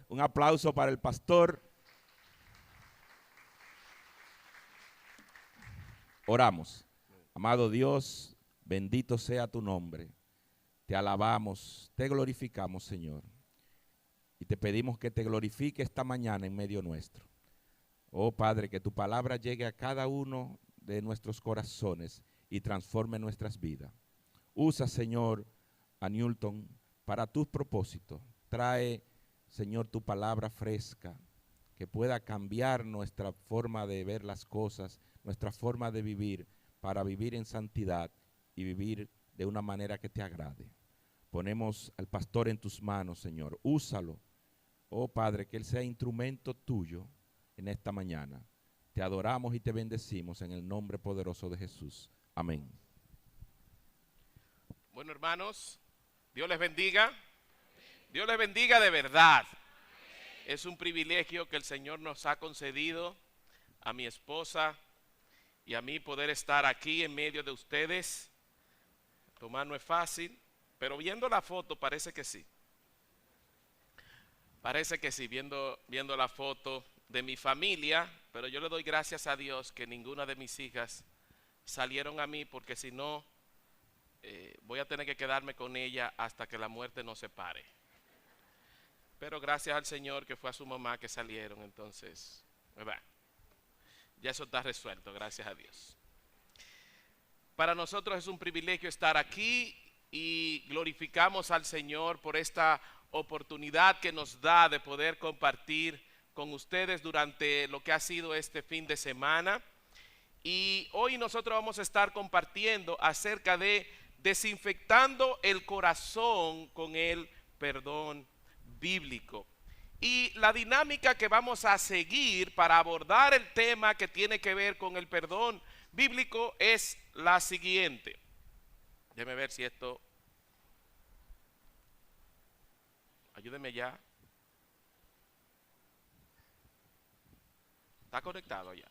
Un aplauso para el pastor. Oramos. Amado Dios, bendito sea tu nombre. Te alabamos, te glorificamos, Señor. Y te pedimos que te glorifique esta mañana en medio nuestro. Oh Padre, que tu palabra llegue a cada uno de nuestros corazones y transforme nuestras vidas. Usa, Señor, a Newton para tus propósitos. Trae, Señor, tu palabra fresca, que pueda cambiar nuestra forma de ver las cosas, nuestra forma de vivir, para vivir en santidad y vivir de una manera que te agrade. Ponemos al pastor en tus manos, Señor. Úsalo, oh Padre, que él sea instrumento tuyo en esta mañana. Te adoramos y te bendecimos en el nombre poderoso de Jesús. Amén. Bueno, hermanos, Dios les bendiga. Dios les bendiga de verdad. Es un privilegio que el Señor nos ha concedido a mi esposa y a mí poder estar aquí en medio de ustedes. Tomar no es fácil, pero viendo la foto parece que sí. Parece que sí, viendo la foto de mi familia, pero yo le doy gracias a Dios que ninguna de mis hijas salieron a mí, porque si no, voy a tener que quedarme con ella hasta que la muerte nos separe. Pero gracias al Señor que fue a su mamá que salieron, entonces, ¿verdad? Ya eso está resuelto, gracias a Dios. Para nosotros es un privilegio estar aquí y glorificamos al Señor por esta oportunidad que nos da de poder compartir con ustedes durante lo que ha sido este fin de semana. Y hoy nosotros vamos a estar compartiendo acerca de desinfectando el corazón con el perdón bíblico. Y la dinámica que vamos a seguir para abordar el tema que tiene que ver con el perdón bíblico es la siguiente. Déjeme ver si esto... Ayúdeme ya. Está conectado ya.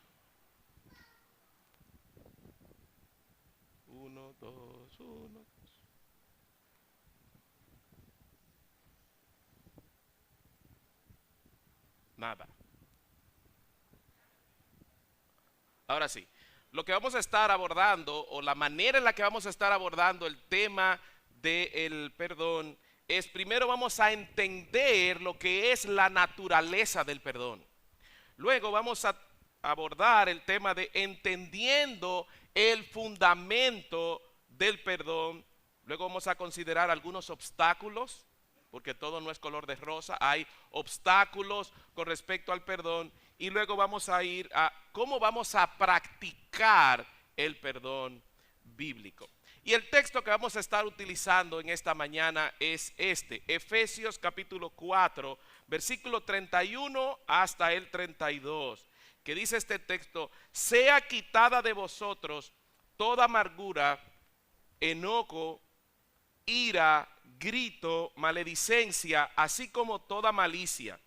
1, 2, 1. Nada. Ahora sí, lo que vamos a estar abordando, o la manera en la que vamos a estar abordando el tema del perdón, es primero vamos a entender lo que es la naturaleza del perdón. Luego vamos a abordar el tema de entendiendo el fundamento del perdón. Luego vamos a considerar algunos obstáculos, porque todo no es color de rosa, hay obstáculos con respecto al perdón. Y luego vamos a ir a cómo vamos a practicar el perdón bíblico. Y el texto que vamos a estar utilizando en esta mañana es este, Efesios capítulo 4, versículo 31 hasta el 32, que dice este texto: sea quitada de vosotros toda amargura, enojo, ira, grito, maledicencia, así como toda malicia.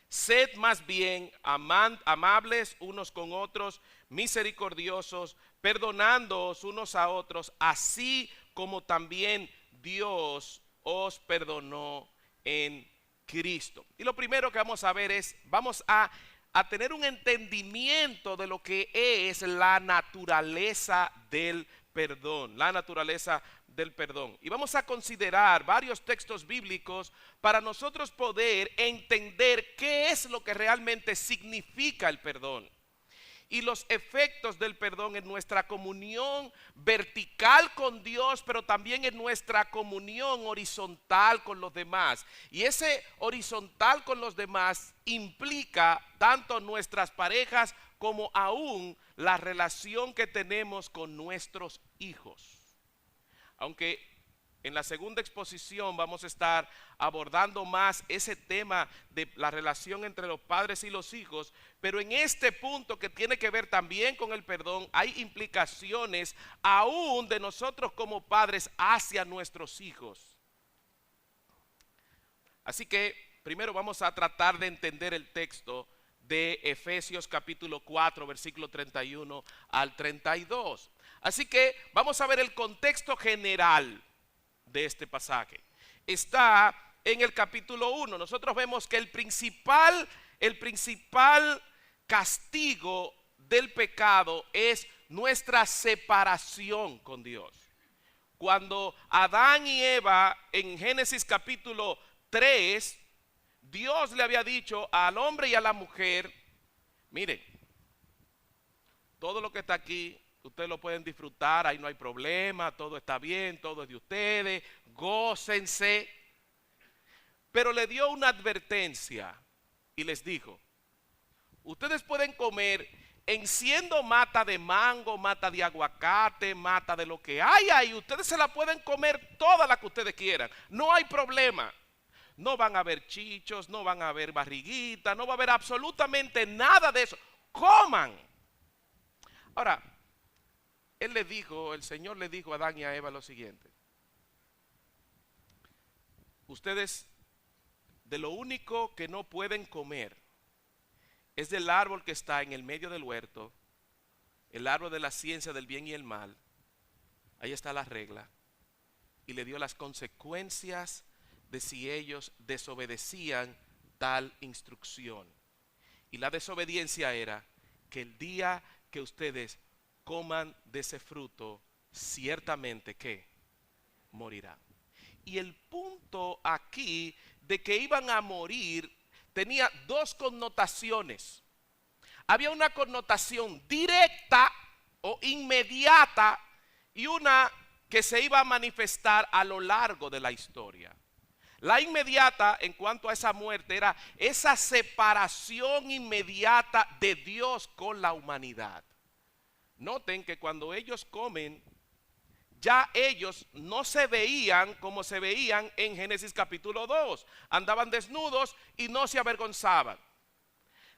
Sed más bien amables unos con otros, misericordiosos, perdonándoos unos a otros, así como también Dios os perdonó en Cristo. Y lo primero que vamos a ver es, vamos a tener un entendimiento de lo que es la naturaleza del perdón, la naturaleza del perdón. Y vamos a considerar varios textos bíblicos para nosotros poder entender qué es lo que realmente significa el perdón y los efectos del perdón en nuestra comunión vertical con Dios, pero también en nuestra comunión horizontal con los demás. Y ese horizontal con los demás implica tanto nuestras parejas como aún la relación que tenemos con nuestros hijos. Aunque en la segunda exposición vamos a estar abordando más ese tema de la relación entre los padres y los hijos, pero en este punto que tiene que ver también con el perdón, hay implicaciones aún de nosotros como padres hacia nuestros hijos. Así que primero vamos a tratar de entender el texto de Efesios capítulo 4, versículo 31 al 32. Así que vamos a ver el contexto general de este pasaje. Está en el capítulo 1. Nosotros vemos que el principal castigo del pecado es nuestra separación con Dios. Cuando Adán y Eva en Génesis capítulo 3, Dios le había dicho al hombre y a la mujer, miren, todo lo que está aquí, ustedes lo pueden disfrutar, ahí no hay problema, todo está bien, todo es de ustedes, gócense. Pero le dio una advertencia y les dijo, ustedes pueden comer enciendo mata de mango, mata de aguacate, mata de lo que hay ahí, ustedes se la pueden comer toda la que ustedes quieran, no hay problema. No van a haber chichos, no van a haber barriguitas, no va a haber absolutamente nada de eso. Coman. Ahora, el Señor le dijo a Adán y a Eva lo siguiente. Ustedes de lo único que no pueden comer es del árbol que está en el medio del huerto, el árbol de la ciencia del bien y el mal. Ahí está la regla. Y le dio las consecuencias de si ellos desobedecían tal instrucción. Y la desobediencia era que el día que ustedes coman de ese fruto, ciertamente que morirán. Y el punto aquí de que iban a morir tenía dos connotaciones. Había una connotación directa o inmediata y una que se iba a manifestar a lo largo de la historia. La inmediata en cuanto a esa muerte era esa separación inmediata de Dios con la humanidad. Noten que cuando ellos comen, ya ellos no se veían como se veían en Génesis capítulo 2. Andaban desnudos y no se avergonzaban.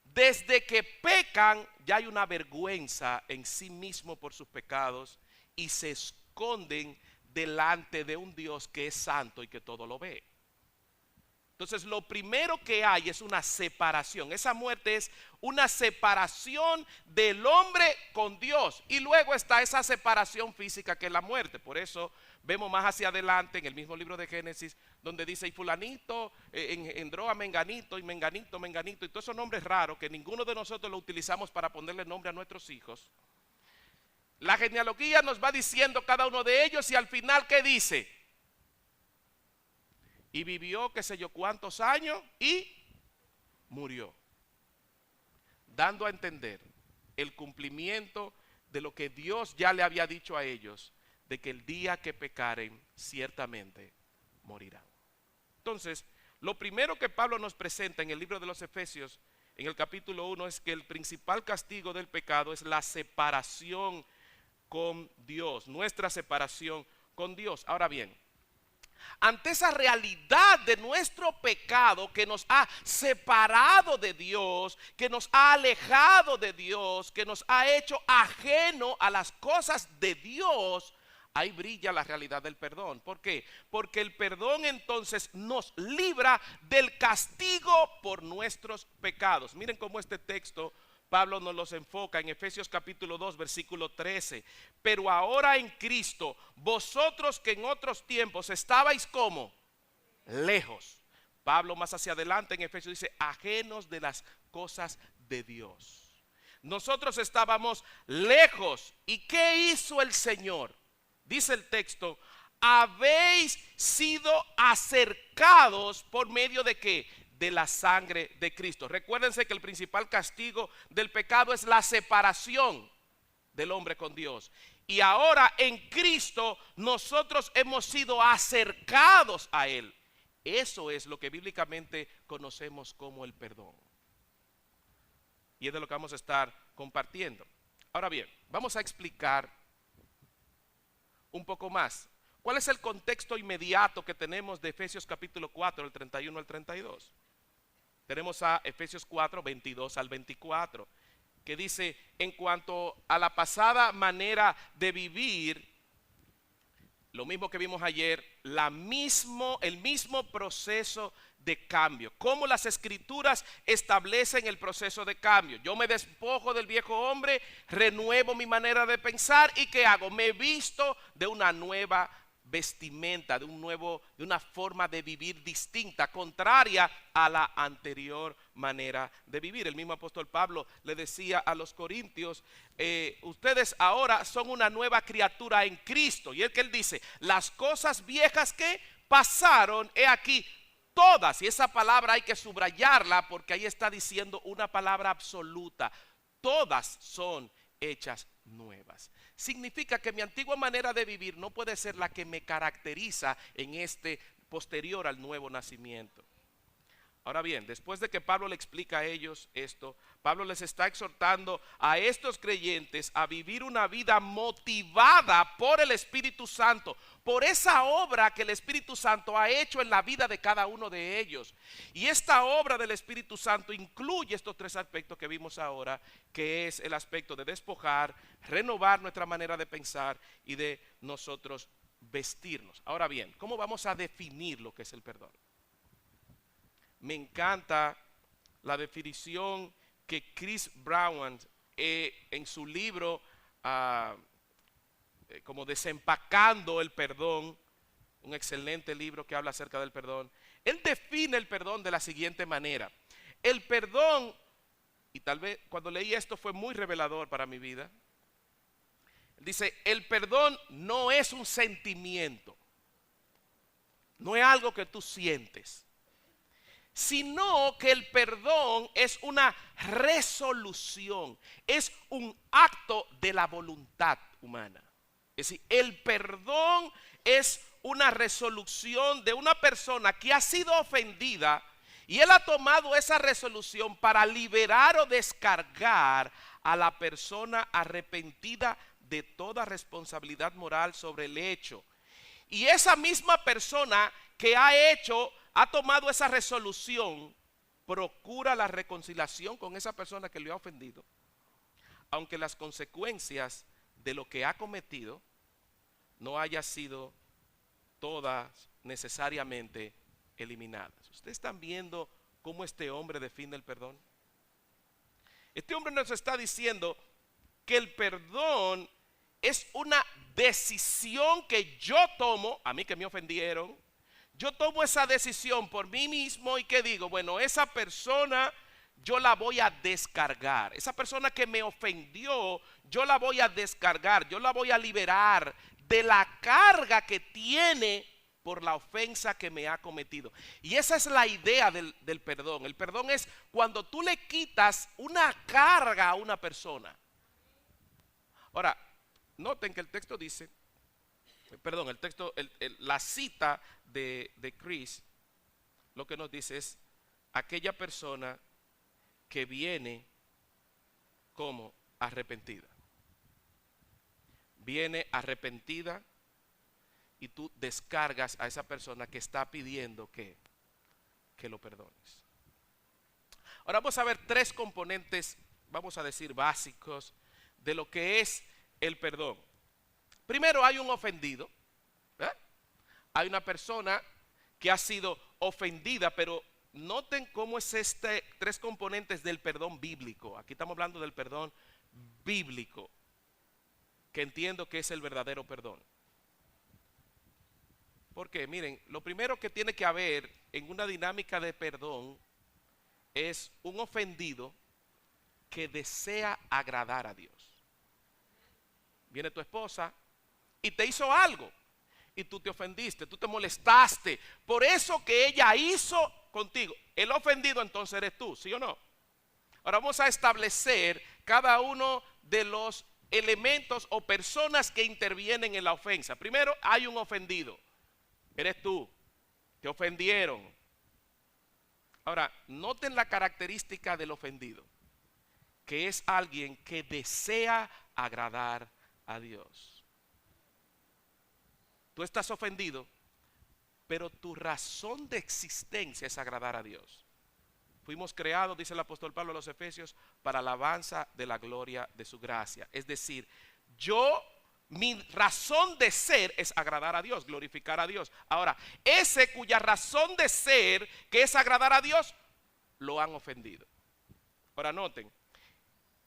Desde que pecan, ya hay una vergüenza en sí mismo por sus pecados y se esconden delante de un Dios que es santo y que todo lo ve. Entonces lo primero que hay es una separación. Esa muerte es una separación del hombre con Dios. Y luego está esa separación física que es la muerte. Por eso vemos más hacia adelante en el mismo libro de Génesis donde dice y fulanito engendró a menganito y menganito, menganito. Y todos esos nombres raros que ninguno de nosotros lo utilizamos para ponerle nombre a nuestros hijos. La genealogía nos va diciendo cada uno de ellos y al final ¿qué dice? Y vivió qué sé yo cuántos años y murió. Dando a entender el cumplimiento de lo que Dios ya le había dicho a ellos, de que el día que pecaren ciertamente morirán. Entonces, lo primero que Pablo nos presenta en el libro de los Efesios, en el capítulo 1, es que el principal castigo del pecado es la separación con Dios, nuestra separación con Dios. Ahora bien, ante esa realidad de nuestro pecado que nos ha separado de Dios, que nos ha alejado de Dios, que nos ha hecho ajeno a las cosas de Dios, ahí brilla la realidad del perdón. ¿Por qué? Porque el perdón entonces nos libra del castigo por nuestros pecados. Miren cómo este texto Pablo nos los enfoca en Efesios capítulo 2 versículo 13. Pero ahora en Cristo, vosotros que en otros tiempos estabais como lejos. Pablo más hacia adelante en Efesios dice ajenos de las cosas de Dios. Nosotros estábamos lejos. ¿Y qué hizo el Señor? Dice el texto, habéis sido acercados por medio de ¿qué? De la sangre de Cristo. Recuérdense que el principal castigo del pecado es la separación del hombre con Dios. Y ahora en Cristo nosotros hemos sido acercados a Él. Eso es lo que bíblicamente conocemos como el perdón. Y es de lo que vamos a estar compartiendo. Ahora bien, vamos a explicar un poco más. ¿Cuál es el contexto inmediato que tenemos de Efesios capítulo 4, del 31 al 32? Tenemos a Efesios 4, 22 al 24, que dice, en cuanto a la pasada manera de vivir, lo mismo que vimos ayer, el mismo proceso de cambio. Cómo las escrituras establecen el proceso de cambio. Yo me despojo del viejo hombre, renuevo mi manera de pensar y ¿qué hago? Me visto de una nueva vestimenta, de una forma de vivir distinta, contraria a la anterior manera de vivir. El mismo apóstol Pablo le decía a los corintios, ustedes ahora son una nueva criatura en Cristo. Y él dice, las cosas viejas que pasaron, he aquí, todas, y esa palabra hay que subrayarla porque ahí está diciendo una palabra absoluta, todas son hechas nuevas. Significa que mi antigua manera de vivir no puede ser la que me caracteriza en este posterior al nuevo nacimiento. Ahora bien, después de que Pablo le explica a ellos esto, Pablo les está exhortando a estos creyentes a vivir una vida motivada por el Espíritu Santo, por esa obra que el Espíritu Santo ha hecho en la vida de cada uno de ellos. Y esta obra del Espíritu Santo incluye estos tres aspectos que vimos ahora, que es el aspecto de despojar, renovar nuestra manera de pensar y de nosotros vestirnos. Ahora bien, ¿cómo vamos a definir lo que es el perdón? Me encanta la definición que Chris Brown en su libro como Desempacando el Perdón, un excelente libro que habla acerca del perdón. Él define el perdón de la siguiente manera. El perdón, y tal vez cuando leí esto fue muy revelador para mi vida. Dice, el perdón no es un sentimiento, no es algo que tú sientes, sino que el perdón es una resolución, es un acto de la voluntad humana. Es decir, el perdón es una resolución de una persona que ha sido ofendida y él ha tomado esa resolución para liberar o descargar a la persona arrepentida de toda responsabilidad moral sobre el hecho. Y esa misma persona que ha tomado esa resolución, procura la reconciliación con esa persona que le ha ofendido, aunque las consecuencias de lo que ha cometido no haya sido todas necesariamente eliminadas. Ustedes están viendo cómo este hombre define el perdón. Este hombre nos está diciendo que el perdón es una decisión que yo tomo, a mí que me ofendieron, yo tomo esa decisión por mí mismo y que digo, bueno, esa persona yo la voy a descargar. Esa persona que me ofendió, yo la voy a descargar, yo la voy a liberar de la carga que tiene por la ofensa que me ha cometido. Y esa es la idea del perdón. El perdón es cuando tú le quitas una carga a una persona. Ahora, noten que el texto dice, perdón, el texto, la cita de Chris, lo que nos dice es aquella persona que viene como arrepentida. Viene arrepentida y tú descargas a esa persona que está pidiendo que lo perdones. Ahora vamos a ver tres componentes, vamos a decir básicos, de lo que es el perdón. Primero hay un ofendido, ¿eh? Hay una persona que ha sido ofendida, pero noten cómo es tres componentes del perdón bíblico. Aquí estamos hablando del perdón bíblico, que entiendo que es el verdadero perdón. Porque miren, lo primero que tiene que haber en una dinámica de perdón es un ofendido que desea agradar a Dios. Viene tu esposa y te hizo algo y tú te ofendiste, tú te molestaste por eso que ella hizo contigo. El ofendido entonces eres tú, ¿sí o no? Ahora vamos a establecer cada uno de los elementos o personas que intervienen en la ofensa. Primero hay un ofendido, eres tú, te ofendieron. Ahora noten la característica del ofendido, que es alguien que desea agradar a Dios. Tú estás ofendido, pero tu razón de existencia es agradar a Dios. Fuimos creados, dice el apóstol Pablo a los Efesios, para alabanza de la gloria de su gracia. Es decir, mi razón de ser es agradar a Dios, glorificar a Dios. Ahora, ese cuya razón de ser, que es agradar a Dios, lo han ofendido. Ahora noten,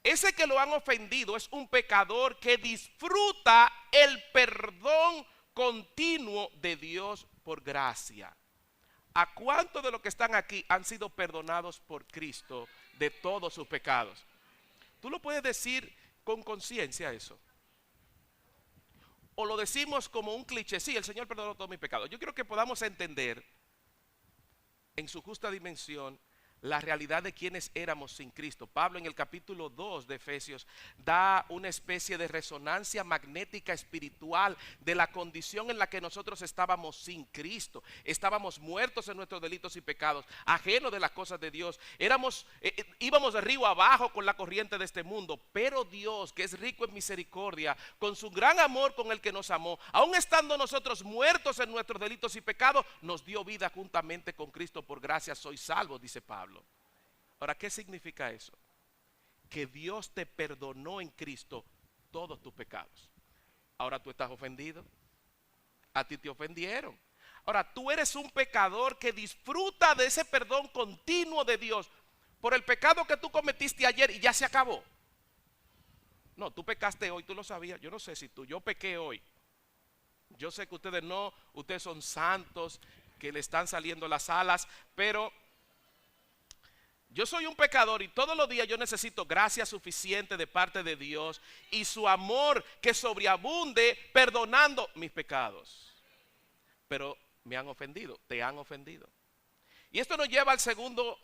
ese que lo han ofendido es un pecador que disfruta el perdón continuo de Dios por gracia. ¿A cuántos de los que están aquí han sido perdonados por Cristo de todos sus pecados? ¿Tú lo puedes decir con conciencia eso? ¿O lo decimos como un cliché? Sí, el Señor perdonó todos mis pecados. Yo quiero que podamos entender en su justa dimensión la realidad de quienes éramos sin Cristo. Pablo en el capítulo 2 de Efesios da una especie de resonancia magnética espiritual de la condición en la que nosotros estábamos sin Cristo. Estábamos muertos en nuestros delitos y pecados, ajenos de las cosas de Dios. Íbamos de río abajo con la corriente de este mundo, pero Dios, que es rico en misericordia, con su gran amor con el que nos amó, aun estando nosotros muertos en nuestros delitos y pecados, nos dio vida juntamente con Cristo. Por gracia sois salvos, dice Pablo. Ahora, ¿qué significa eso? Que Dios te perdonó en Cristo todos tus pecados. Ahora tú estás ofendido. A ti te ofendieron. Ahora tú eres un pecador que disfruta de ese perdón continuo de Dios por el pecado que tú cometiste ayer y ya se acabó. No, tú pecaste hoy, tú lo sabías. Yo no sé si yo pequé hoy. Yo sé que ustedes no, ustedes son santos, que le están saliendo las alas, pero yo soy un pecador y todos los días yo necesito gracia suficiente de parte de Dios y su amor que sobreabunde perdonando mis pecados. Pero me han ofendido, te han ofendido. Y esto nos lleva al segundo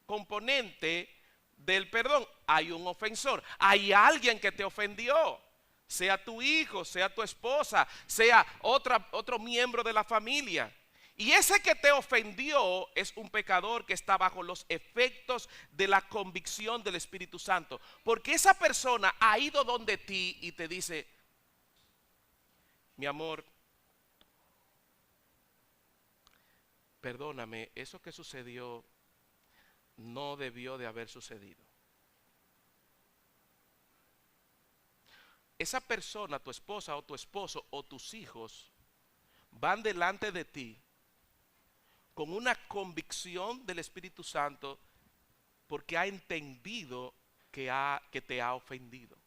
componente del perdón. Hay un ofensor, hay alguien que te ofendió. Sea tu hijo, sea tu esposa, sea otro miembro de la familia. Y ese que te ofendió es un pecador que está bajo los efectos de la convicción del Espíritu Santo. Porque esa persona ha ido donde ti y te dice: mi amor, perdóname, eso que sucedió no debió de haber sucedido. Esa persona, tu esposa o tu esposo o tus hijos, van delante de ti con una convicción del Espíritu Santo porque ha entendido que te ha ofendido.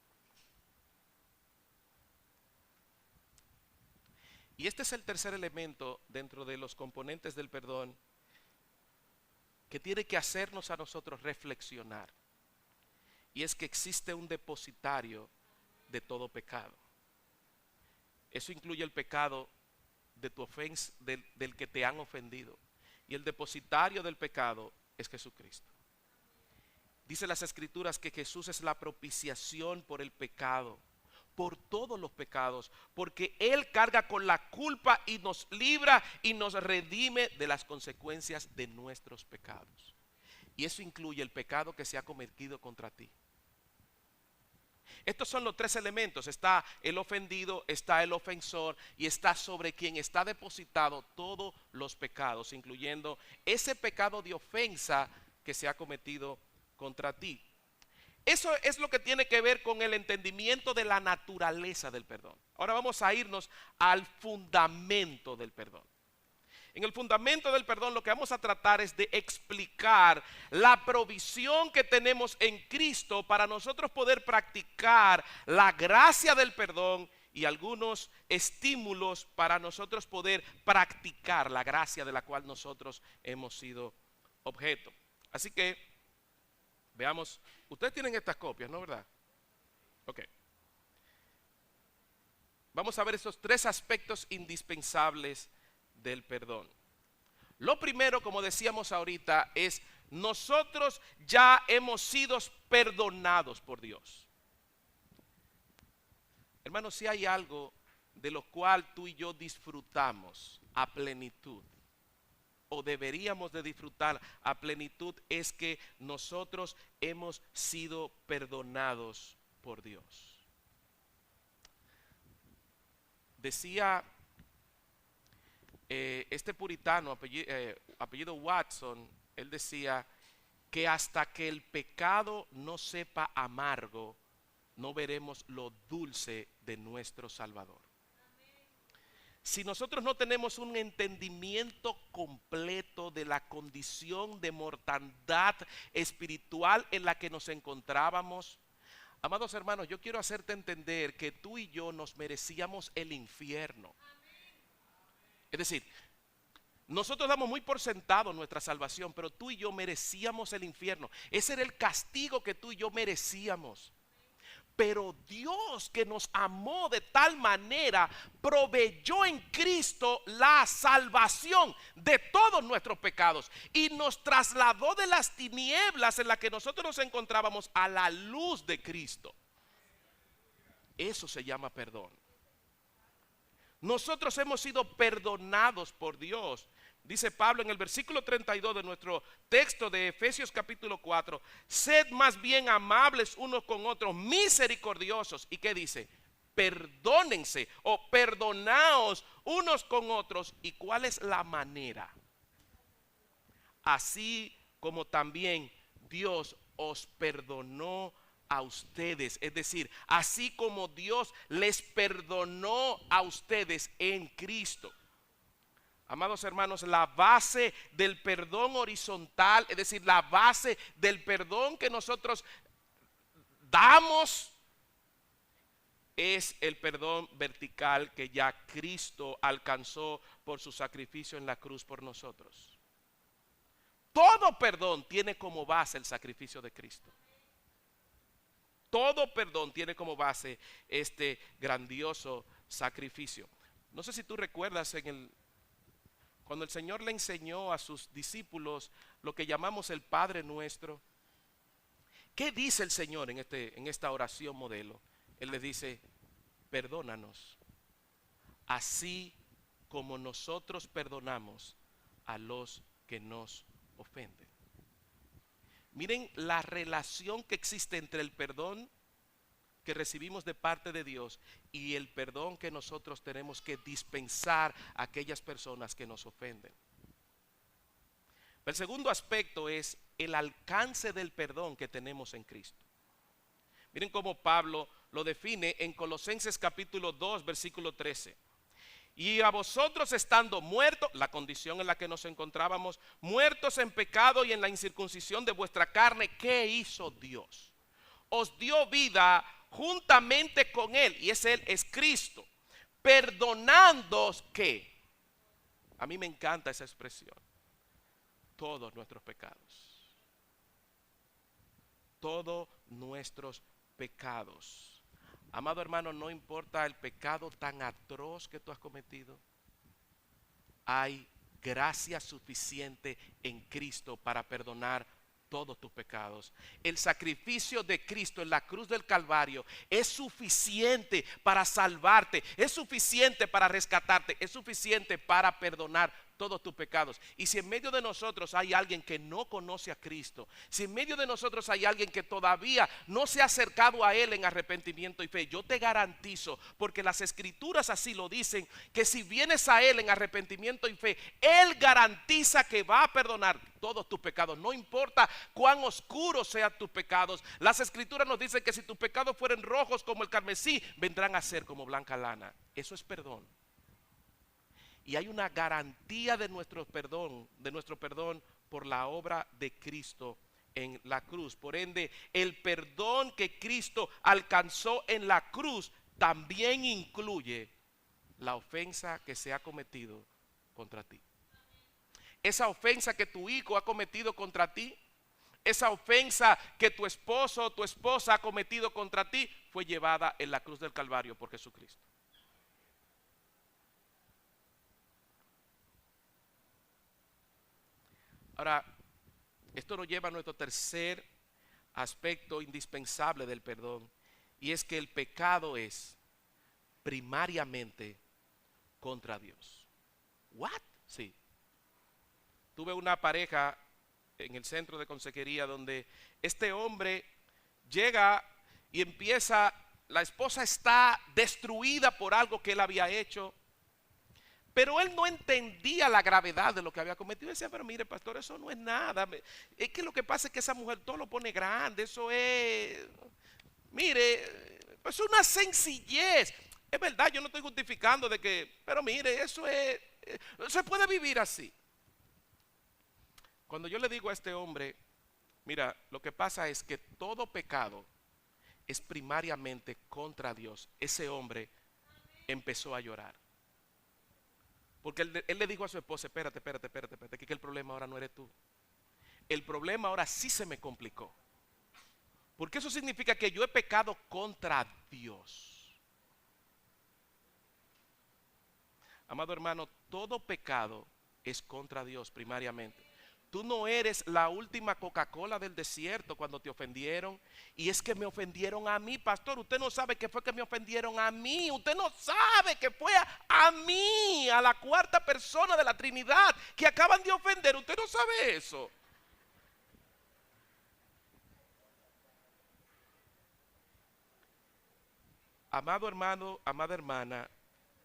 Y este es el tercer elemento dentro de los componentes del perdón que tiene que hacernos a nosotros reflexionar. Y es que existe un depositario de todo pecado. Eso incluye el pecado de tu ofensa, del que te han ofendido. Y el depositario del pecado es Jesucristo. Dice las Escrituras que Jesús es la propiciación por el pecado, por todos los pecados, porque Él carga con la culpa y nos libra y nos redime de las consecuencias de nuestros pecados. Y eso incluye el pecado que se ha cometido contra ti. Estos son los tres elementos. Está el ofendido, está el ofensor y está sobre quien está depositado todos los pecados, incluyendo ese pecado de ofensa que se ha cometido contra ti. Eso es lo que tiene que ver con el entendimiento de la naturaleza del perdón. Ahora vamos a irnos al fundamento del perdón. En el fundamento del perdón lo que vamos a tratar es de explicar la provisión que tenemos en Cristo para nosotros poder practicar la gracia del perdón y algunos estímulos para nosotros poder practicar la gracia de la cual nosotros hemos sido objeto. Así que veamos, ustedes tienen estas copias, ¿no, verdad? Ok. Vamos a ver esos tres aspectos indispensables del perdón. Lo primero, como decíamos ahorita, es nosotros ya hemos sido perdonados por Dios. Hermanos, si hay algo de lo cual tú y yo disfrutamos a plenitud, o deberíamos de disfrutar a plenitud, es que nosotros hemos sido perdonados por Dios. Decía este puritano apellido Watson, él decía que hasta que el pecado no sepa amargo, no veremos lo dulce de nuestro Salvador. Si nosotros no tenemos un entendimiento completo de la condición de mortandad espiritual en la que nos encontrábamos, amados hermanos, yo quiero hacerte entender que tú y yo nos merecíamos el infierno. Es decir, nosotros damos muy por sentado nuestra salvación, pero tú y yo merecíamos el infierno. Ese era el castigo que tú y yo merecíamos. Pero Dios, que nos amó de tal manera, proveyó en Cristo la salvación de todos nuestros pecados y nos trasladó de las tinieblas en las que nosotros nos encontrábamos a la luz de Cristo. Eso se llama perdón. Nosotros hemos sido perdonados por Dios. Dice Pablo en el versículo 32 de nuestro texto de Efesios capítulo 4, sed más bien amables unos con otros, misericordiosos. ¿Y qué dice? Perdónense o perdonaos unos con otros. ¿Y cuál es la manera? Así como también Dios os perdonó a ustedes, es decir, así como Dios les perdonó a ustedes en Cristo. Amados hermanos, la base del perdón horizontal, es decir, la base del perdón que nosotros damos, es el perdón vertical que ya Cristo alcanzó por su sacrificio en la cruz por nosotros. Todo perdón tiene como base el sacrificio de Cristo. Todo perdón tiene como base este grandioso sacrificio. No sé si tú recuerdas cuando el Señor le enseñó a sus discípulos lo que llamamos el Padre Nuestro. ¿Qué dice el Señor en esta oración modelo? Él le dice, perdónanos, así como nosotros perdonamos a los que nos ofenden. Miren la relación que existe entre el perdón que recibimos de parte de Dios y el perdón que nosotros tenemos que dispensar a aquellas personas que nos ofenden. El segundo aspecto es el alcance del perdón que tenemos en Cristo. Miren cómo Pablo lo define en Colosenses capítulo 2, versículo 13. Y a vosotros estando muertos, la condición en la que nos encontrábamos, muertos en pecado y en la incircuncisión de vuestra carne, ¿qué hizo Dios? Os dio vida juntamente con Él, y Él es Cristo, perdonándoos ¿qué? A mí me encanta esa expresión. Todos nuestros pecados. Todos nuestros pecados. Amado hermano, no importa el pecado tan atroz que tú has cometido, hay gracia suficiente en Cristo para perdonar todos tus pecados. El sacrificio de Cristo en la cruz del Calvario es suficiente para salvarte, es suficiente para rescatarte, es suficiente para perdonar todos tus pecados. Y si en medio de nosotros hay alguien que no conoce a Cristo, si en medio de nosotros hay alguien que todavía no se ha acercado a Él en arrepentimiento y fe, yo te garantizo, porque las escrituras así lo dicen, que si vienes a Él en arrepentimiento y fe, Él garantiza que va a perdonar todos tus pecados, no importa cuán oscuros sean tus pecados. Las escrituras nos dicen que si tus pecados fueren rojos como el carmesí, vendrán a ser como blanca lana. Eso es perdón. Y hay una garantía de nuestro perdón por la obra de Cristo en la cruz. Por ende, el perdón que Cristo alcanzó en la cruz también incluye la ofensa que se ha cometido contra ti. Esa ofensa que tu hijo ha cometido contra ti, esa ofensa que tu esposo o tu esposa ha cometido contra ti, fue llevada en la cruz del Calvario por Jesucristo. Ahora, esto nos lleva a nuestro tercer aspecto indispensable del perdón, y es que el pecado es primariamente contra Dios. ¿What? Sí. Tuve una pareja en el centro de consejería donde este hombre llega y empieza, la esposa está destruida por algo que él había hecho, pero él no entendía la gravedad de lo que había cometido. Decía, pero mire, pastor, eso no es nada. Es que lo que pasa es que esa mujer todo lo pone grande. Eso es, mire, es una sencillez. Es verdad, yo no estoy justificando de que, pero mire, eso es, se puede vivir así. Cuando yo le digo a este hombre, mira, lo que pasa es que todo pecado es primariamente contra Dios, ese hombre empezó a llorar. Porque él le dijo a su esposa, espérate, que el problema ahora no eres tú. El problema ahora sí se me complicó. Porque eso significa que yo he pecado contra Dios. Amado hermano, todo pecado es contra Dios primariamente. Tú no eres la última Coca-Cola del desierto cuando te ofendieron. Y es que me ofendieron a mí, pastor. Usted no sabe que fue que me ofendieron a mí. Usted no sabe que fue a mí, a la cuarta persona de la Trinidad, que acaban de ofender. Usted no sabe eso. Amado hermano, amada hermana,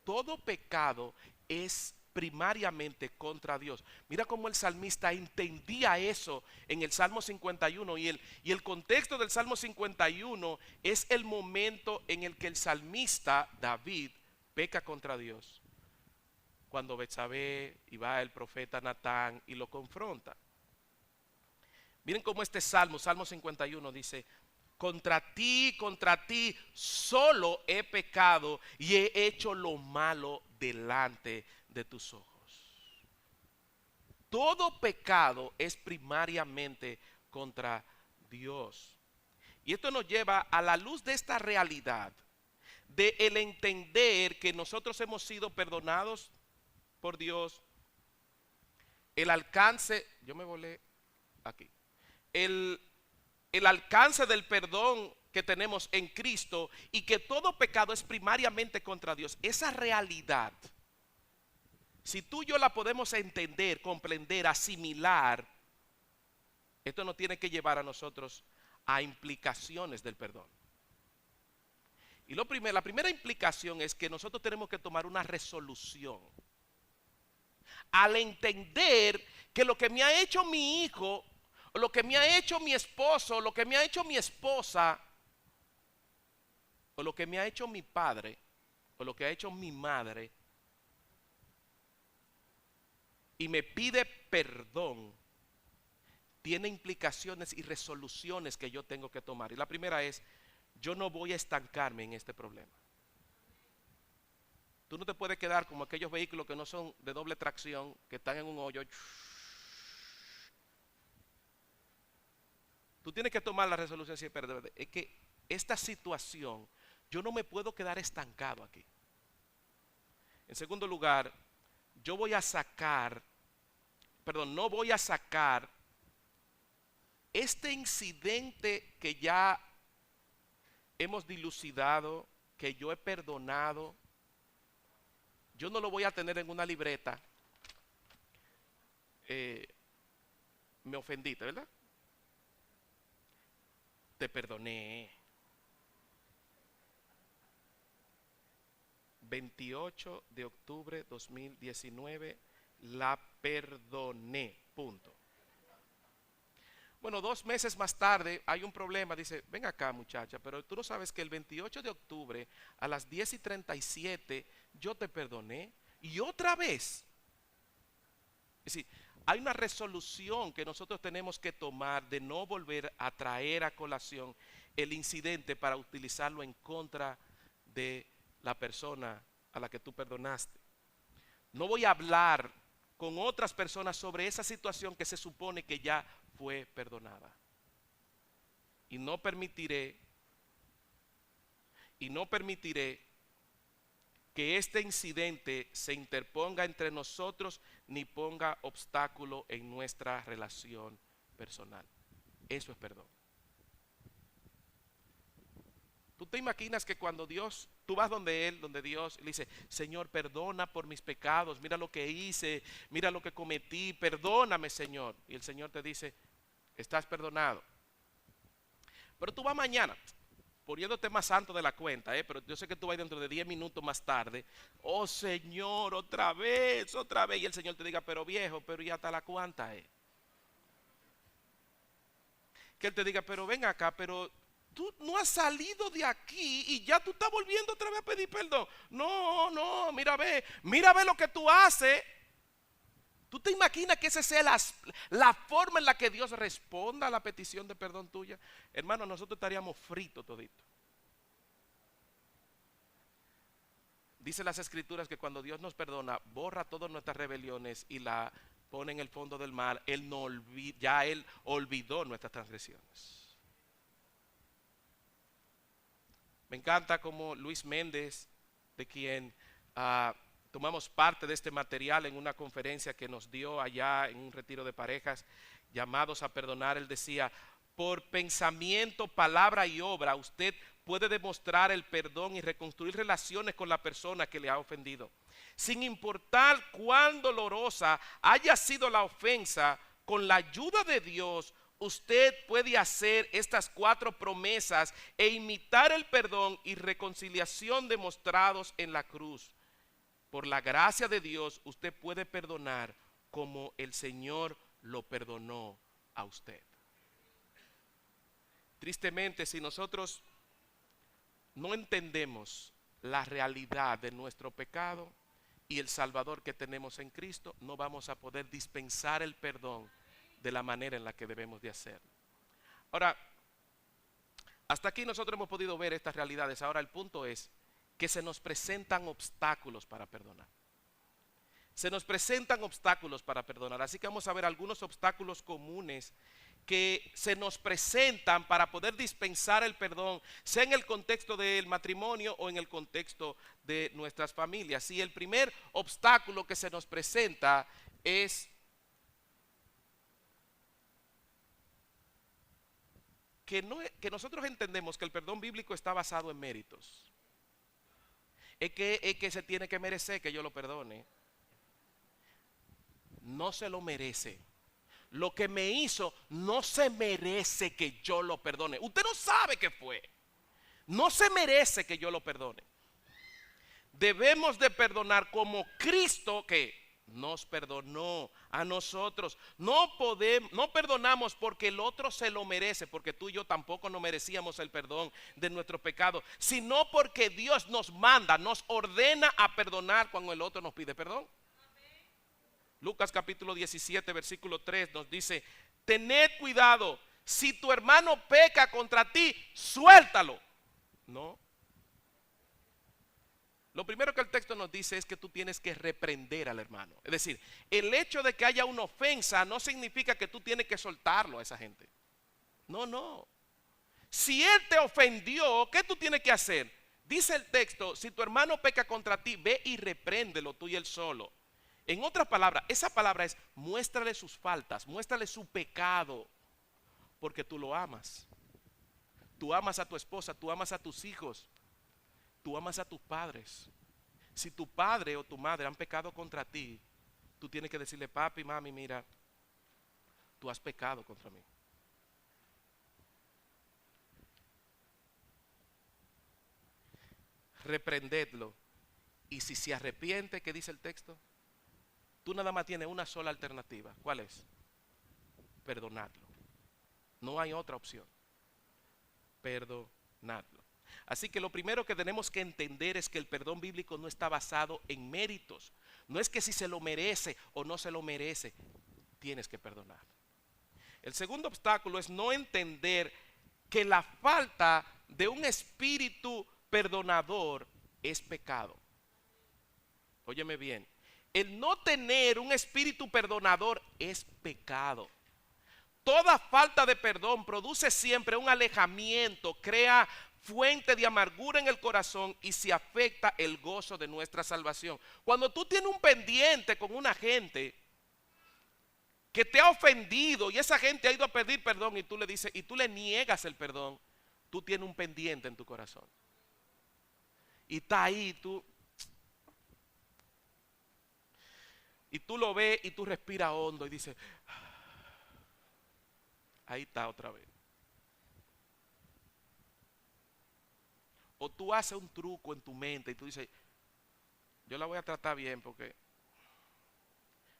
todo pecado es primariamente contra Dios. Mira cómo el salmista entendía eso en el Salmo 51 y el contexto del Salmo 51 es el momento en el que el salmista David peca contra Dios. Cuando Betsabé y va el profeta Natán y lo confronta. Miren cómo este Salmo 51 dice: contra ti, solo he pecado y he hecho lo malo delante de tus ojos. Todo pecado es primariamente contra Dios. Y esto nos lleva a la luz de esta realidad, de el entender que nosotros hemos sido perdonados por Dios, el alcance, yo me volé aquí, el alcance del perdón que tenemos en Cristo y que todo pecado es primariamente contra Dios. Esa realidad, si tú y yo la podemos entender, comprender, asimilar, esto nos tiene que llevar a nosotros a implicaciones del perdón. Y la primera implicación es que nosotros tenemos que tomar una resolución. Al entender que lo que me ha hecho mi hijo, o lo que me ha hecho mi esposo, o lo que me ha hecho mi esposa, o lo que me ha hecho mi padre, o lo que ha hecho mi madre, y me pide perdón, tiene implicaciones y resoluciones que yo tengo que tomar. Y la primera es, yo no voy a estancarme en este problema. Tú no te puedes quedar como aquellos vehículos que no son de doble tracción, que están en un hoyo. Tú tienes que tomar la resolución y decir, pero es que esta situación, yo no me puedo quedar estancado aquí. En segundo lugar, no voy a sacar este incidente que ya hemos dilucidado, que yo he perdonado. Yo no lo voy a tener en una libreta. Me ofendiste, ¿verdad? Te perdoné. 28 de octubre 2019, la perdoné, punto. Bueno, 2 meses más tarde hay un problema, dice, ven acá muchacha, pero tú no sabes que el 28 de octubre a las 10:37 yo te perdoné y otra vez. Es decir, hay una resolución que nosotros tenemos que tomar de no volver a traer a colación el incidente para utilizarlo en contra de la persona a la que tú perdonaste. No voy a hablar con otras personas sobre esa situación que se supone que ya fue perdonada. Y no permitiré que este incidente se interponga entre nosotros ni ponga obstáculo en nuestra relación personal. Eso es perdón. ¿Tú te imaginas que cuando tú vas donde Dios, le dice, Señor, perdona por mis pecados, mira lo que hice, mira lo que cometí, perdóname, Señor? Y el Señor te dice, estás perdonado. Pero tú vas mañana, poniéndote más santo de la cuenta, pero yo sé que tú vas dentro de 10 minutos más tarde, oh Señor, otra vez, y el Señor te diga, pero viejo, pero ya hasta la cuanta es. Que Él te diga, pero ven acá, pero tú no has salido de aquí y ya tú estás volviendo otra vez a pedir perdón. No, mira ve lo que tú haces. ¿Tú te imaginas que esa sea la forma en la que Dios responda a la petición de perdón tuya? Hermano, nosotros estaríamos fritos toditos. Dice las escrituras que cuando Dios nos perdona, borra todas nuestras rebeliones y la pone en el fondo del mar. Ya Él olvidó nuestras transgresiones. Me encanta como Luis Méndez, de quien tomamos parte de este material en una conferencia que nos dio allá en un retiro de parejas, llamados a perdonar. Él decía: por pensamiento, palabra y obra, usted puede demostrar el perdón y reconstruir relaciones con la persona que le ha ofendido. Sin importar cuán dolorosa haya sido la ofensa, con la ayuda de Dios, usted puede hacer estas 4 promesas e imitar el perdón y reconciliación demostrados en la cruz. Por la gracia de Dios, usted puede perdonar como el Señor lo perdonó a usted. Tristemente, si nosotros no entendemos la realidad de nuestro pecado y el Salvador que tenemos en Cristo, no vamos a poder dispensar el perdón de la manera en la que debemos de hacerlo. Ahora, hasta aquí nosotros hemos podido ver estas realidades. Ahora el punto es que se nos presentan obstáculos para perdonar. Se nos presentan obstáculos para perdonar. Así que vamos a ver algunos obstáculos comunes que se nos presentan para poder dispensar el perdón, sea en el contexto del matrimonio o en el contexto de nuestras familias. Y el primer obstáculo que se nos presenta es que nosotros entendemos que el perdón bíblico está basado en méritos. Es que se tiene que merecer que yo lo perdone. No se lo merece. Lo que me hizo no se merece que yo lo perdone. Usted no sabe qué fue. No se merece que yo lo perdone. Debemos de perdonar como Cristo que nos perdonó a nosotros. No perdonamos porque el otro se lo merece, porque tú y yo tampoco no merecíamos el perdón de nuestro pecado, sino porque Dios nos manda, nos ordena a perdonar cuando el otro nos pide perdón. Lucas capítulo 17 versículo 3 nos dice: tened cuidado, si tu hermano peca contra ti, suéltalo. No. Lo primero que el texto nos dice es que tú tienes que reprender al hermano. Es decir, el hecho de que haya una ofensa no significa que tú tienes que soltarlo a esa gente. No, no. Si él te ofendió, ¿qué tú tienes que hacer? Dice el texto: si tu hermano peca contra ti, ve y repréndelo tú y él solo. En otras palabras, esa palabra es: muéstrale sus faltas, muéstrale su pecado, porque tú lo amas. Tú amas a tu esposa, tú amas a tus hijos, tú amas a tus padres. Si tu padre o tu madre han pecado contra ti, tú tienes que decirle: papi, mami, mira, tú has pecado contra mí. Reprendedlo. Y si se arrepiente, ¿qué dice el texto? Tú nada más tienes una sola alternativa. ¿Cuál es? Perdonarlo. No hay otra opción. Perdonarlo. Así que lo primero que tenemos que entender es que el perdón bíblico no está basado en méritos. No es que si se lo merece o no se lo merece, tienes que perdonar. El segundo obstáculo es no entender que la falta de un espíritu perdonador es pecado. Óyeme bien. El no tener un espíritu perdonador es pecado. Toda falta de perdón produce siempre un alejamiento, crea fuente de amargura en el corazón y se afecta el gozo de nuestra salvación. Cuando tú tienes un pendiente con una gente que te ha ofendido y esa gente ha ido a pedir perdón y tú le dices, y tú le niegas el perdón, tú tienes un pendiente en tu corazón. Y está ahí, y tú lo ves y tú respiras hondo y dices, ahí está otra vez. O tú haces un truco en tu mente y tú dices, yo la voy a tratar bien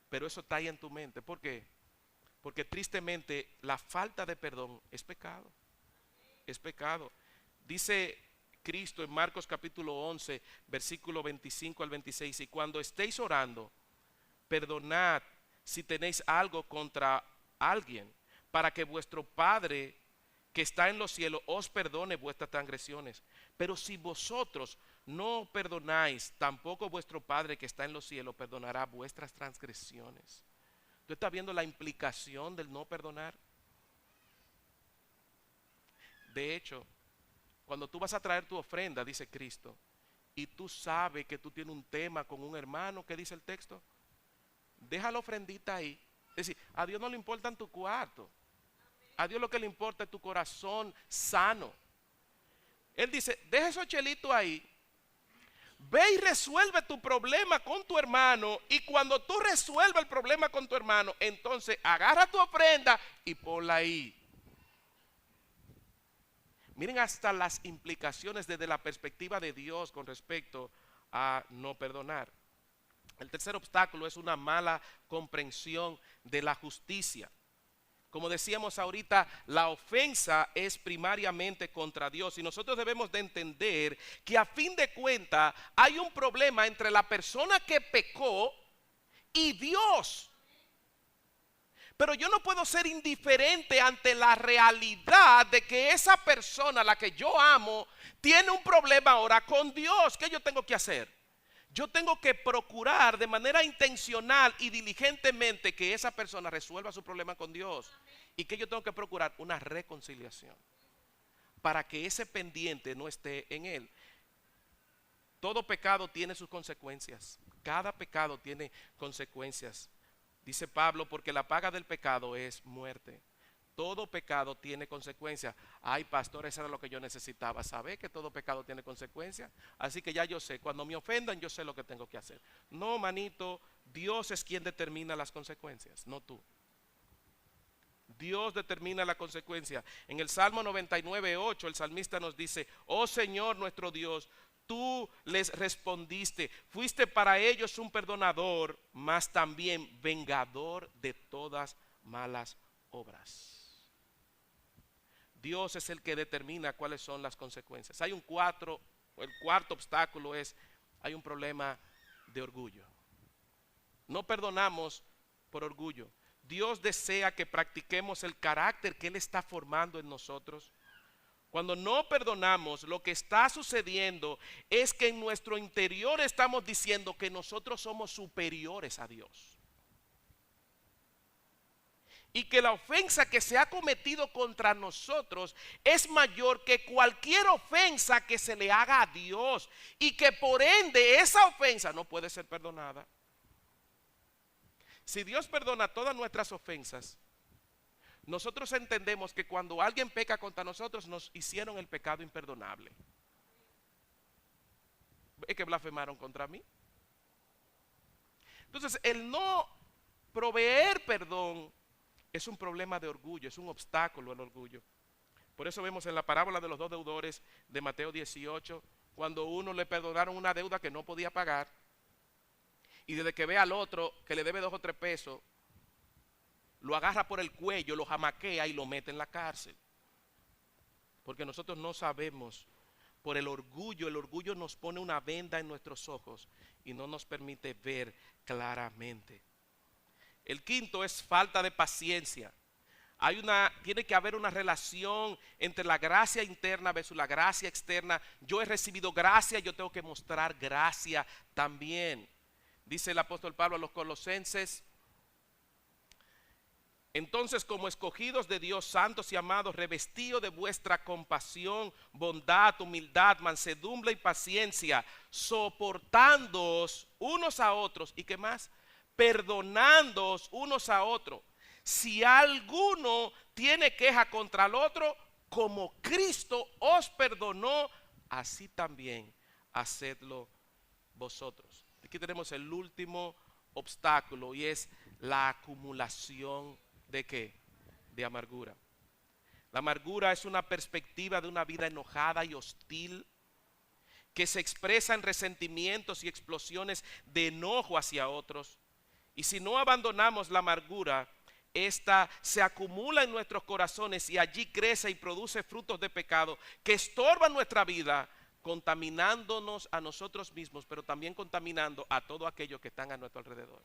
pero eso está ahí en tu mente. ¿Por qué? Porque tristemente la falta de perdón es pecado. Es pecado. Dice Cristo en Marcos capítulo 11, versículo 25 al 26, y cuando estéis orando, perdonad si tenéis algo contra alguien, para que vuestro Padre que está en los cielos os perdone vuestras transgresiones. Pero si vosotros no perdonáis, tampoco vuestro Padre que está en los cielos perdonará vuestras transgresiones. ¿Tú estás viendo la implicación del no perdonar? De hecho, cuando tú vas a traer tu ofrenda, dice Cristo, y tú sabes que tú tienes un tema con un hermano, ¿qué dice el texto? Deja la ofrendita ahí. Es decir, a Dios no le importa tu cuarto. A Dios lo que le importa es tu corazón sano. Él dice, deja esos chelitos ahí. Ve y resuelve tu problema con tu hermano. Y cuando tú resuelvas el problema con tu hermano, entonces agarra tu ofrenda y ponla ahí. Miren hasta las implicaciones desde la perspectiva de Dios con respecto a no perdonar. El tercer obstáculo es una mala comprensión de la justicia. Como decíamos ahorita, la ofensa es primariamente contra Dios y nosotros debemos de entender que a fin de cuentas hay un problema entre la persona que pecó y Dios. Pero yo no puedo ser indiferente ante la realidad de que esa persona, la que yo amo, tiene un problema ahora con Dios. ¿Qué yo tengo que hacer? Yo tengo que procurar de manera intencional y diligentemente que esa persona resuelva su problema con Dios. ¿Y qué yo tengo que procurar? Una reconciliación. Para que ese pendiente no esté en él. Todo pecado tiene sus consecuencias. Cada pecado tiene consecuencias. Dice Pablo, porque la paga del pecado es muerte. Todo pecado tiene consecuencias. Ay, pastor, eso era lo que yo necesitaba. ¿Saber que todo pecado tiene consecuencias? Así que ya yo sé, cuando me ofendan, yo sé lo que tengo que hacer. No, manito, Dios es quien determina las consecuencias, no tú. Dios determina la consecuencia. En el Salmo 99:8, el salmista nos dice, oh Señor nuestro Dios, tú les respondiste, fuiste para ellos un perdonador, mas también vengador de todas malas obras. Dios es el que determina cuáles son las consecuencias. El cuarto obstáculo es, hay un problema de orgullo. No perdonamos por orgullo. Dios desea que practiquemos el carácter que Él está formando en nosotros. Cuando no perdonamos, lo que está sucediendo es que en nuestro interior estamos diciendo que nosotros somos superiores a Dios. Y que la ofensa que se ha cometido contra nosotros es mayor que cualquier ofensa que se le haga a Dios. Y que por ende esa ofensa no puede ser perdonada. Si Dios perdona todas nuestras ofensas, nosotros entendemos que cuando alguien peca contra nosotros, nos hicieron el pecado imperdonable. Es que blasfemaron contra mí. Entonces, el no proveer perdón es un problema de orgullo, es un obstáculo al orgullo. Por eso vemos en la parábola de los dos deudores de Mateo 18, cuando uno le perdonaron una deuda que no podía pagar, y desde que ve al otro que le debe 2 o 3 pesos, lo agarra por el cuello, lo jamaquea y lo mete en la cárcel. Porque nosotros no sabemos, por el orgullo nos pone una venda en nuestros ojos y no nos permite ver claramente. El quinto es falta de paciencia. Tiene que haber una relación entre la gracia interna versus la gracia externa. Yo he recibido gracia, yo tengo que mostrar gracia también. Dice el apóstol Pablo a los Colosenses, entonces como escogidos de Dios, santos y amados, revestidos de vuestra compasión, bondad, humildad, mansedumbre y paciencia, soportándoos unos a otros, ¿y qué más? Perdonándoos unos a otros. Si alguno tiene queja contra el otro, como Cristo os perdonó, así también hacedlo vosotros. Aquí tenemos el último obstáculo y es la acumulación ¿de qué? De amargura. La amargura es una perspectiva de una vida enojada y hostil que se expresa en resentimientos y explosiones de enojo hacia otros. Y si no abandonamos la amargura, esta se acumula en nuestros corazones y allí crece y produce frutos de pecado que estorban nuestra vida, contaminándonos a nosotros mismos, pero también contaminando a todos aquellos que están a nuestro alrededor.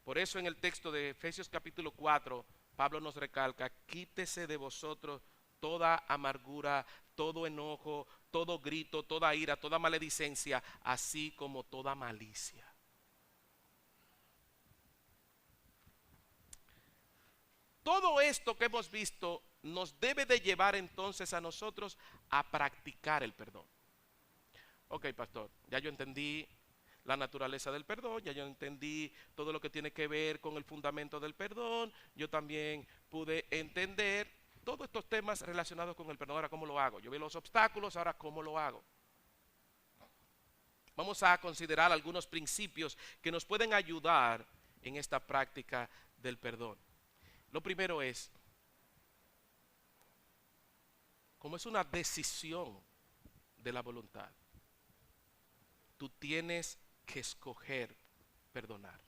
Por eso en el texto de Efesios capítulo 4, Pablo nos recalca, quítese de vosotros toda amargura, todo enojo, todo grito, toda ira, toda maledicencia, así como toda malicia. Todo esto que hemos visto nos debe de llevar entonces a nosotros a practicar el perdón. Ok, pastor, ya yo entendí la naturaleza del perdón, ya yo entendí todo lo que tiene que ver con el fundamento del perdón, yo también pude entender todos estos temas relacionados con el perdón. Ahora, ¿cómo lo hago? Yo vi los obstáculos, ahora, ¿cómo lo hago? Vamos a considerar algunos principios que nos pueden ayudar en esta práctica del perdón. Lo primero es, como es una decisión de la voluntad, tú tienes que escoger perdonar.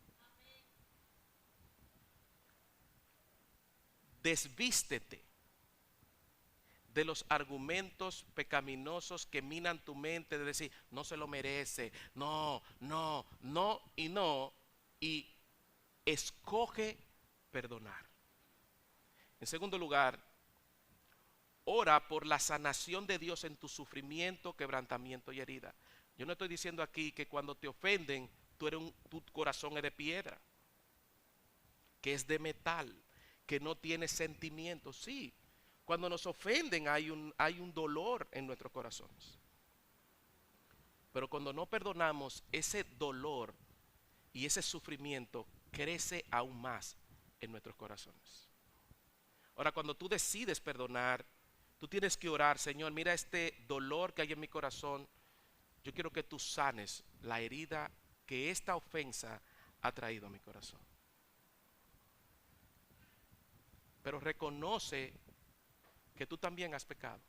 Desvístete de los argumentos pecaminosos que minan tu mente de decir, no se lo merece, no, no, no y no, y escoge perdonar. En segundo lugar, ora por la sanación de Dios en tu sufrimiento, quebrantamiento y herida. Yo no estoy diciendo aquí que cuando te ofenden, tu corazón es de piedra, que es de metal, que no tiene sentimientos. Sí, cuando nos ofenden hay un dolor en nuestros corazones. Pero cuando no perdonamos, ese dolor y ese sufrimiento crece aún más en nuestros corazones. Ahora, cuando tú decides perdonar, tú tienes que orar, Señor, mira este dolor que hay en mi corazón. Yo quiero que tú sanes la herida que esta ofensa ha traído a mi corazón. Pero reconoce que tú también has pecado.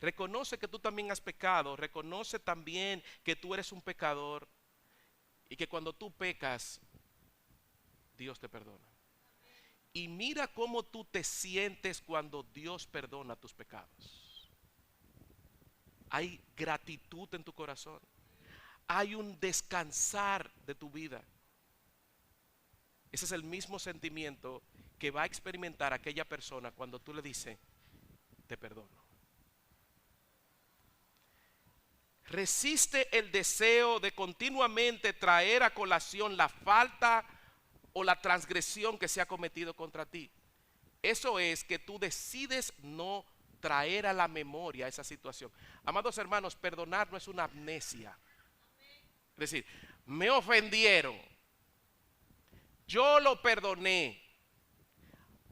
Reconoce que tú también has pecado. Reconoce también que tú eres un pecador y que cuando tú pecas, Dios te perdona. Y mira cómo tú te sientes cuando Dios perdona tus pecados. Hay gratitud en tu corazón. Hay un descansar de tu vida. Ese es el mismo sentimiento que va a experimentar aquella persona cuando tú le dices, te perdono. Resiste el deseo de continuamente traer a colación la falta o la transgresión que se ha cometido contra ti. Eso es que tú decides no traer a la memoria esa situación. Amados hermanos, perdonar no es una amnesia. Es decir, me ofendieron, yo lo perdoné,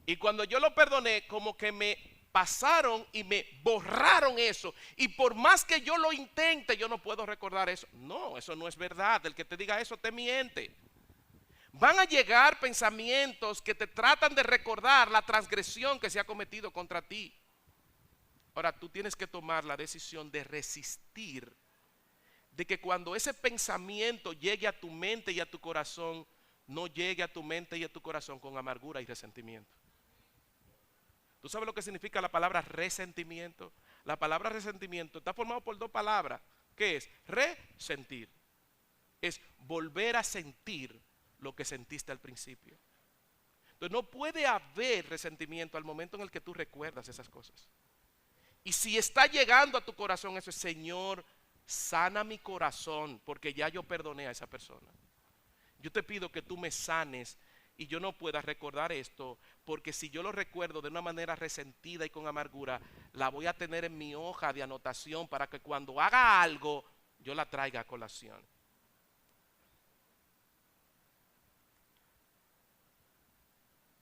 y cuando yo lo perdoné, como que me pasaron y me borraron eso, y por más que yo lo intente, yo no puedo recordar eso. No, eso no es verdad. El que te diga eso te miente. Van a llegar pensamientos que te tratan de recordar la transgresión que se ha cometido contra ti. Ahora tú tienes que tomar la decisión de resistir, de que cuando ese pensamiento llegue a tu mente y a tu corazón, no llegue a tu mente y a tu corazón con amargura y resentimiento. ¿Tú sabes lo que significa la palabra resentimiento? La palabra resentimiento está formado por dos palabras. ¿Qué es? Resentir. Es volver a sentir lo que sentiste al principio. Entonces no puede haber resentimiento al momento en el que tú recuerdas esas cosas. Y si está llegando a tu corazón eso, es, Señor, sana mi corazón porque ya yo perdoné a esa persona. Yo te pido que tú me sanes y yo no pueda recordar esto, porque si yo lo recuerdo de una manera resentida y con amargura, la voy a tener en mi hoja de anotación para que cuando haga algo, yo la traiga a colación.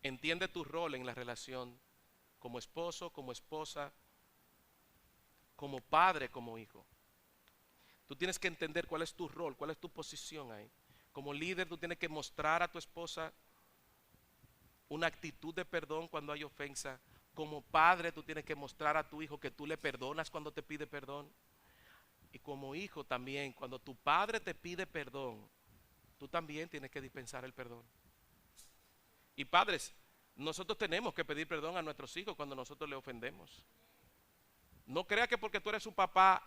Entiende tu rol en la relación como esposo, como esposa, como padre, como hijo. Tú tienes que entender cuál es tu rol, cuál es tu posición ahí. Como líder, tú tienes que mostrar a tu esposa una actitud de perdón cuando hay ofensa. Como padre, tú tienes que mostrar a tu hijo que tú le perdonas cuando te pide perdón. Y como hijo también, cuando tu padre te pide perdón, tú también tienes que dispensar el perdón. Y padres, nosotros tenemos que pedir perdón a nuestros hijos cuando nosotros le ofendemos. No crea que porque tú eres su papá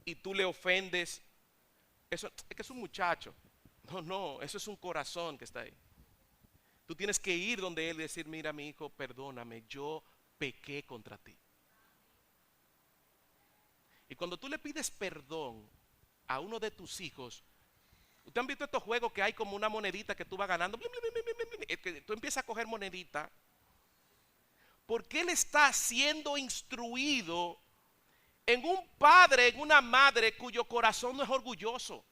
y tú le ofendes, eso es que es un muchacho. No, eso es un corazón que está ahí. Tú tienes que ir donde él y decir, mira mi hijo, perdóname, yo pequé contra ti. Y cuando tú le pides perdón a uno de tus hijos, ¿ustedes han visto estos juegos que hay como una monedita que tú vas ganando? Que tú empiezas a coger monedita. Porque él está siendo instruido en un padre, en una madre cuyo corazón no es orgulloso,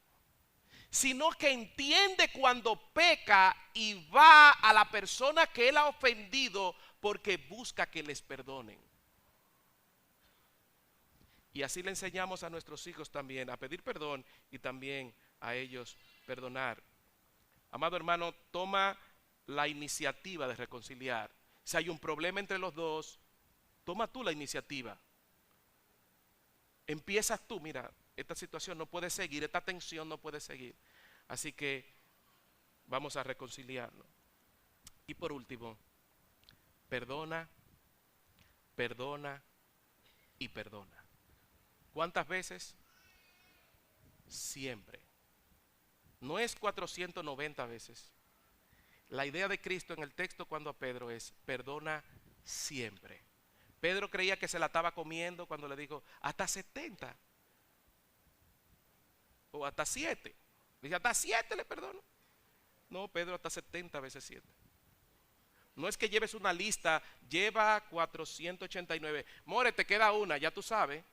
sino que entiende cuando peca y va a la persona que él ha ofendido porque busca que les perdonen. Y así le enseñamos a nuestros hijos también a pedir perdón y también a ellos perdonar. Amado hermano, toma la iniciativa de reconciliar. Si hay un problema entre los dos, toma tú la iniciativa. Empiezas tú, mira, esta situación no puede seguir, esta tensión no puede seguir. Así que vamos a reconciliarnos. Y por último, perdona, perdona y perdona. ¿Cuántas veces? Siempre. No es 490 veces. La idea de Cristo en el texto cuando a Pedro es, perdona siempre. Pedro creía que se la estaba comiendo cuando le dijo, hasta 70. O hasta 7. Dice, hasta 7 le perdono. No, Pedro, hasta 70 veces 7. No es que lleves una lista, lleva 489. More, te queda una, ya tú sabes.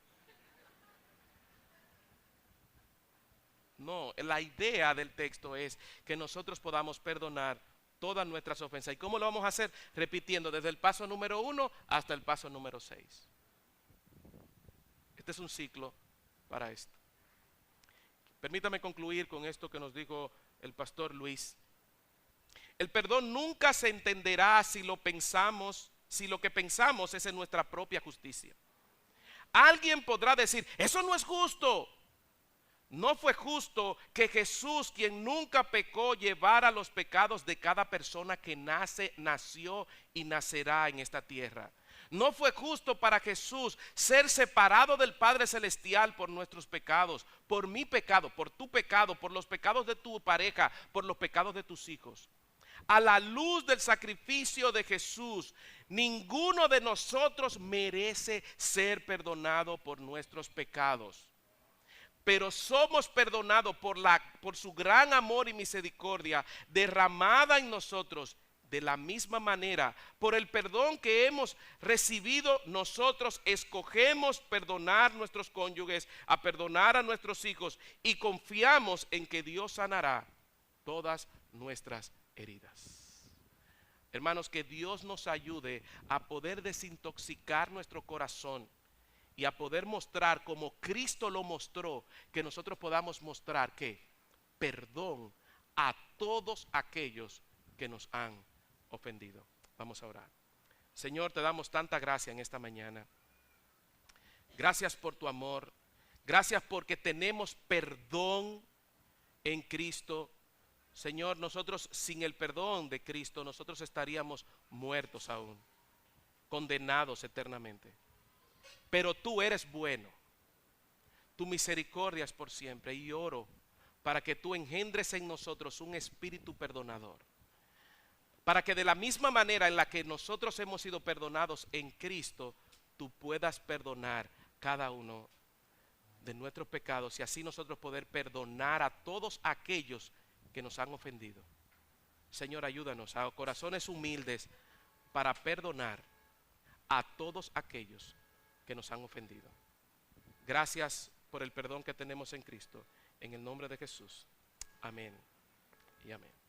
No, la idea del texto es que nosotros podamos perdonar todas nuestras ofensas. ¿Y cómo lo vamos a hacer? Repitiendo desde el paso número 1 hasta el paso número 6. Este es un ciclo para esto. Permítame concluir con esto que nos dijo el pastor Luis. El perdón nunca se entenderá si lo que pensamos es en nuestra propia justicia. Alguien podrá decir, eso no es justo. No fue justo que Jesús, quien nunca pecó, llevara los pecados de cada persona que nació y nacerá en esta tierra. No fue justo para Jesús ser separado del Padre Celestial por nuestros pecados, por mi pecado, por tu pecado, por los pecados de tu pareja, por los pecados de tus hijos. A la luz del sacrificio de Jesús, ninguno de nosotros merece ser perdonado por nuestros pecados. Pero somos perdonados por su gran amor y misericordia derramada en nosotros. De la misma manera, por el perdón que hemos recibido, nosotros escogemos perdonar a nuestros cónyuges, a perdonar a nuestros hijos y confiamos en que Dios sanará todas nuestras heridas. Hermanos, que Dios nos ayude a poder desintoxicar nuestro corazón y a poder mostrar como Cristo lo mostró, que nosotros podamos mostrar que perdón a todos aquellos que nos han ofendido. Vamos a orar. Señor, te damos tanta gracia en esta mañana. Gracias por tu amor. Gracias porque tenemos perdón en Cristo. Señor, nosotros sin el perdón de Cristo, nosotros estaríamos muertos aún, condenados eternamente. Pero tú eres bueno, tu misericordia es por siempre, y oro para que tú engendres en nosotros un espíritu perdonador, para que de la misma manera en la que nosotros hemos sido perdonados en Cristo, tú puedas perdonar cada uno de nuestros pecados y así nosotros poder perdonar a todos aquellos que nos han ofendido. Señor, ayúdanos a corazones humildes para perdonar a todos aquellos que nos han ofendido. Gracias por el perdón que tenemos en Cristo. En el nombre de Jesús. Amén y amén.